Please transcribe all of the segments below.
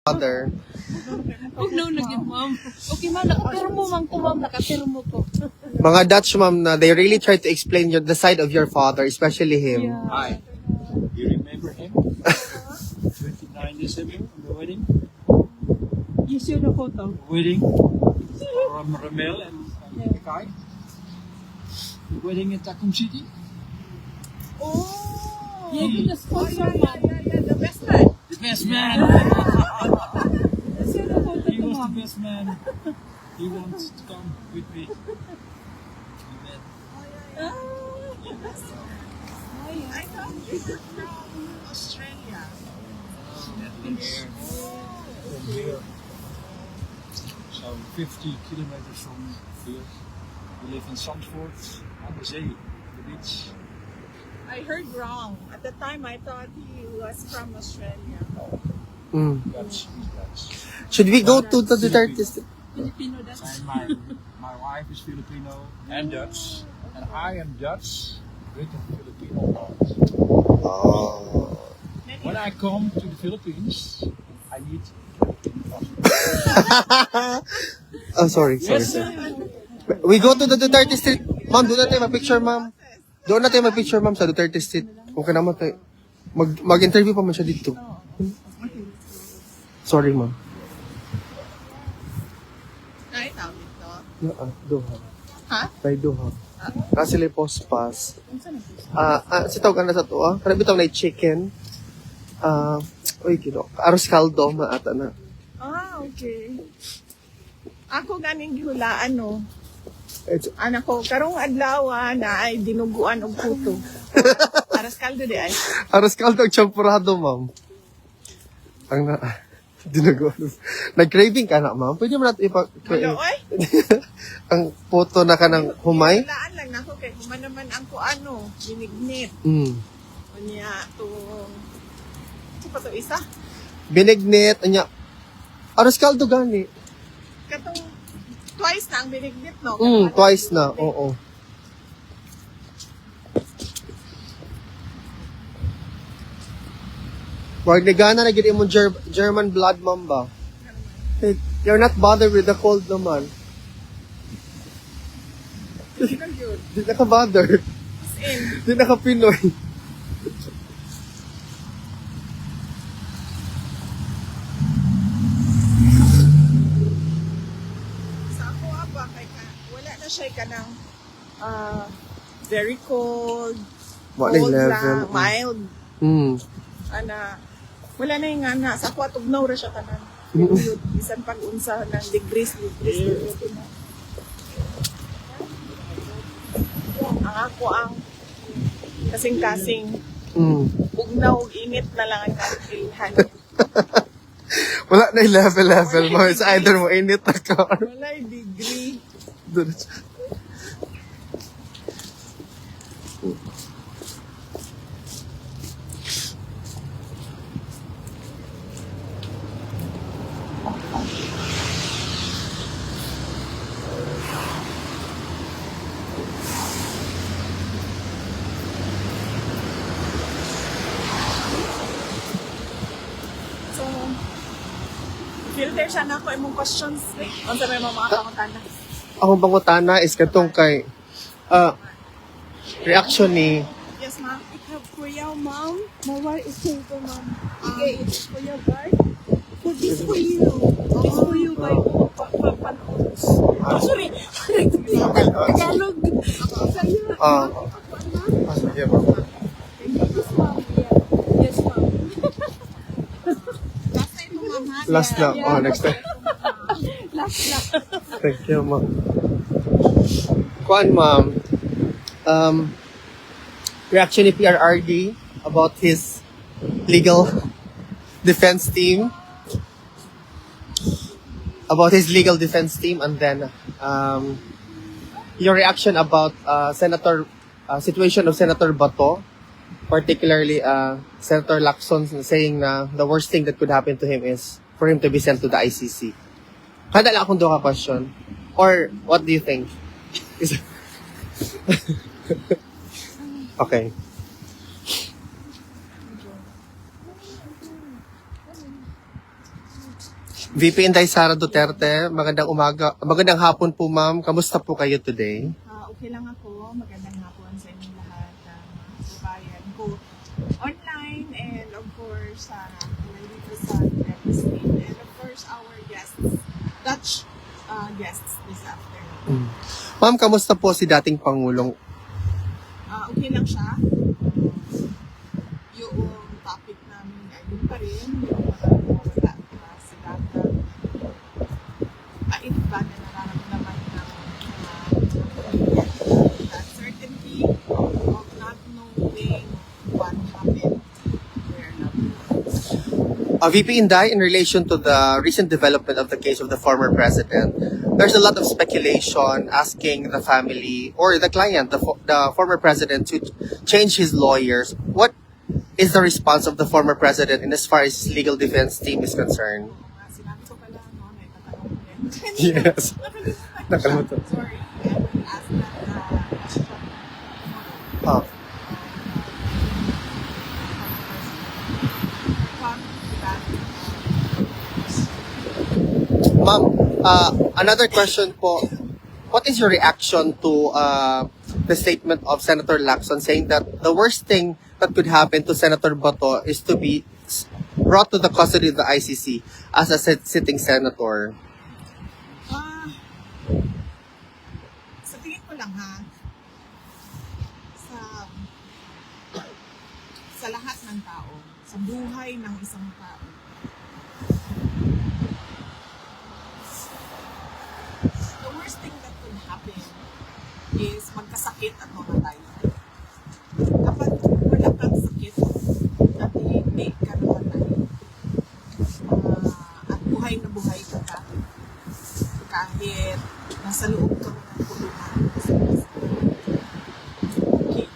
father. Oh no, lagyan ma'am. Okay ma'am, nakapirmo ma'am ko ma'am, nakapirmo ko. Mga Dutch ma'am na they really try to explain the side of your father, especially him. Yeah. Hi. You remember him? 29 December, the wedding? You see the photo? Wedding from Ramel and Kai. The wedding in Takum City. Oh! Yeah, yun na sponsor ma'am. The best man. The best man. You see the photo He ko was the ma'am. best man. He wants to come with me. Amen. I thought you were from Australia. From here. So 50 kilometers from here. We live in Zandvoort on the sea, the beach. I heard wrong. At the time, I thought he was from Australia. Mm. Dutch, he's Dutch. Should we go to the Duterte? Filipino that's And my wife is Filipino and Dutch, and I am Dutch with a Filipino heart. Oh. When I come to the Philippines, I need Filipino passport. Oh, sorry. We go to the Duterte Street. Ma'am, doon natin mag-picture, ma'am. Doon natin mag-picture, ma'am, sa Duterte Street. Kung naman tayo. Mag-interview pa man siya dito. Sorry, ma'am. Ay, tawag ito. Doha. Ha? Kay Doha. Kasi sila post-pass. Si tawag na sa to, Karami tawag na chicken. Uy, kino. Aros caldo, maata na. Ah, okay. Ako ganing gihulaan, no. It's, Anak ko, karong adlaw na ay dinuguan og puto. Aras kaldo di ay. Aros caldo ang champurado, ma'am. Ang na... Dinago. Nag-craving ka na, ma'am? Pwede mo natin Hello, oy. ang photo na ka ng humay? Gihulaan lang nako kay kuman naman ang kuano, binignit. Mm. Unya tong Ano pa to isa? Binignit, anya. Aros caldo gani. Katong twice na ang binignit, no? Twice na, oo. Wag nagana na gid imong German blood, ma'am ba? Hey, you're not bothered with the cold naman. Di na ka bother. Di na ka Pinoy. Sa ako ba kay wala na siya kanang very cold, What na cold level? lang, mild, ana wala na yung ana sa ako tugnaw ra siya kanan. Bisan pag unsa ng degrees na. Ang ako ang kasing-kasing ugnaw ug init na lang ang kailan. Wala na yung level mo. It's either mo init na ka or... Wala yung degree. So, filter siya na ako imong questions. Unsa may mga pangutana? Ako pangutana is katong kay... reaction ni... Yes, ma'am. Ik heb voor jou, mam. Maar waar is deze, mam? Okay, it's for your guard. For this for you. This for you by sorry. Tagalog. Sa'yo. Sige, ma'am. Yes, ma'am. Yes, ma'am. Last time mo, ma'am, ha? Last na. Oh, next time. Last. Thank you, ma'am. Kuan, ma'am. Reaction ni PRRD about his legal defense team. About his legal defense team, and then your reaction about situation of Senator Bato, particularly Senator Lacson saying na the worst thing that could happen to him is for him to be sent to the ICC. Kada lang akong duha ka question. Or what do you think? Okay. VP Inday Sara Duterte, magandang hapon po ma'am. Kamusta po kayo today? Okay lang ako. Magandang hapon sa inyong lahat, mga kababayan ko online, and of course, nandito sa United States, and of course, our guests, Dutch guests this afternoon. Ma'am, kamusta po si dating Pangulong? Okay lang siya. Yung topic namin ay yun pa rin, yung mga wala si Data. Ito ba na nararamdaman ng the uncertainty of not knowing what happened to their loved ones. VP Inday, in relation to the recent development of the case of the former president, there's a lot of speculation asking the family or the client, the former president, to change his lawyers. What is the response of the former president in as far as his legal defense team is concerned? Sinabi ko pala, no, may tatanong ko rin. Yes. Nakalimutan ko siya. Sorry, I will ask that question tomorrow. Oh. Ma'am, another question po. What is your reaction to the statement of Senator Lacson saying that the worst thing that could happen to Senator Bato is to be brought to the custody of the ICC as a sitting senator? Sa tingin ko lang ha, sa lahat ng tao, sa buhay ng isang tao, the worst thing that could happen is magkasakit at mamatay. Kapag wala kang sakit at hindi ka namatay, at buhay na buhay ka kahit nasa loob ka mo ng kulungan. Okay.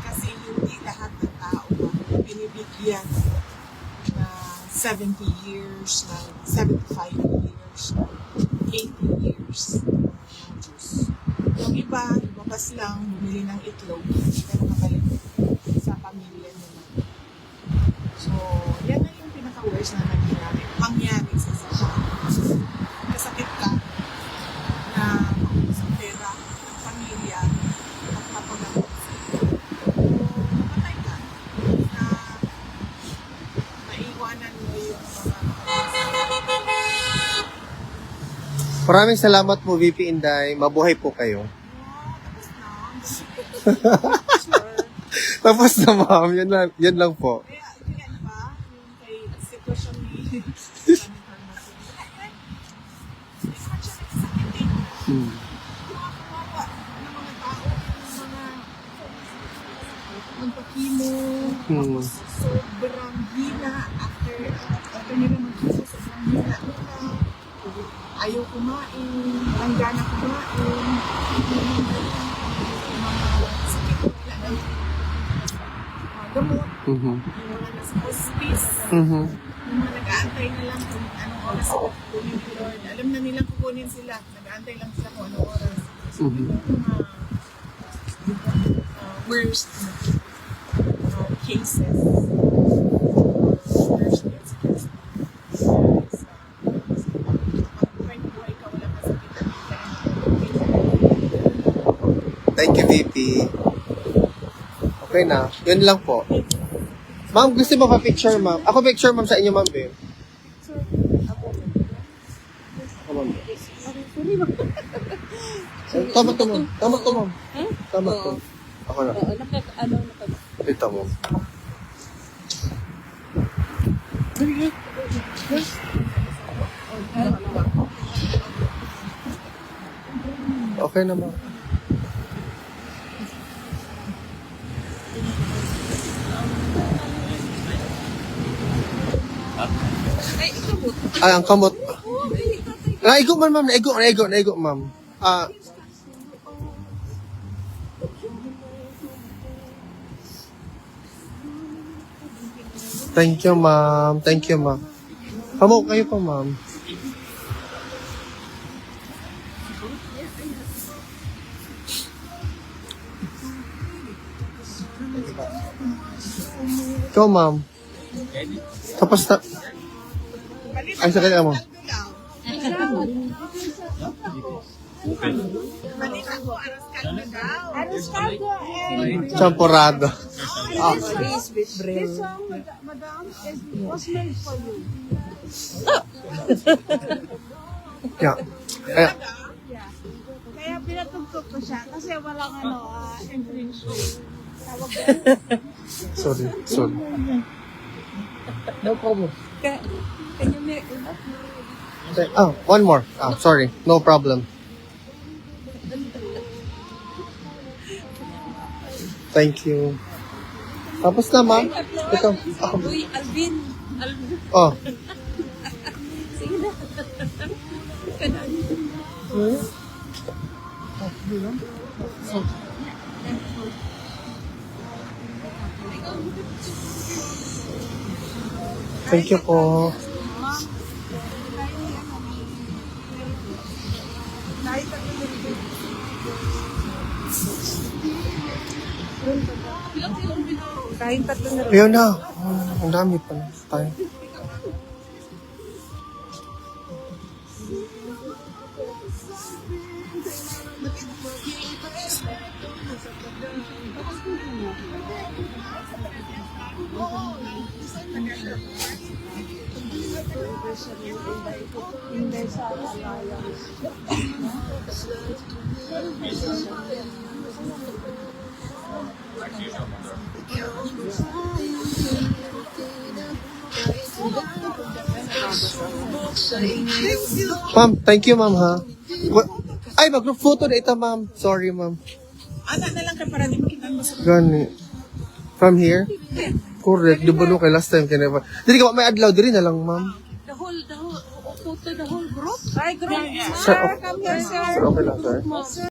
Kasi hindi lahat ng tao binibigyan na 70 years, na 75 years, 80 years ng Diyos. Yung iba, lumabas lang, bumili ng itlog, pero nakabalik sa pamilya nila. So, yan na yung pinaka-worst na mangyari sa isa. Kasakit ka na sa pera ng pamilya at mapagamot. Mamatay ka na maiwanan mo yung mga Maraming salamat po, VP Inday. Mabuhay po kayo. sure. Tapos na, ma'am. Yan lang po. Kaya ano ba? Yung kay sitwasyon ni Senator Martin. Hindi naman siya nagsakit eh. Yung mga kawawa ng mga tao, yung mga magpakimo, tapos sobrang hina after nila mag-iso, sobrang hina nila. Ayaw kumain, hangga na kumain, yung mga sakit nila ng gamot, yung mga nasa hospice, yung mga nag-aantay na lang kung anong oras sila kukunin ni Lord. Alam na nilang kukunin sila, nag-aantay lang sila kung anong oras. So, yung mga worst cases, worst cases. Thank you, VP. Okay na. Yun lang po. Ma'am, gusto mo pa-picture, ma'am? Ako picture, ma'am, sa inyo, ma'am, babe. Ako, ma'am. Tama to, ma'am. Tama to, ma'am. Tama to. Ako na. Ito, ma'am. Okay na, ma'am. Ang kamot. Naigo man, ma'am. Naigo, ma'am. Thank you, ma'am. Thank you, ma'am. Kamu, kayo pa, ma'am. Ikaw, ma'am. Tapos na. Ay, sakit mo. Balita ko, aras kaldo daw. Aros caldo and Champurado. Ah, this one, madam, was made for you. yeah. Yeah. Kaya pinatugtog ko siya kasi walang entrance fee. Tawag ko. Sorry. No problem. Can you make Oh, one more. Ah, sorry. No problem. Thank you. Tapos na, ma'am. Ito. Ako. Uy, Alvin. Oh. Sige na. Thank you po. Kain tatlo na rin. Ayun na. Ang dami pa na tayo. Hindi sa alliance. Ma'am, thank you, ma'am, ha? Ay, mag-group photo na ito, ma'am. Sorry, ma'am. Ana na lang ka para di makitaan mo sa Gani. From here? Correct. Di ba nung kay last time kineva? Dili ka may adlaw diri na lang, ma'am. The whole group. Ay, group. Sir, Sir, come here, sir. Sir, okay lang, sir.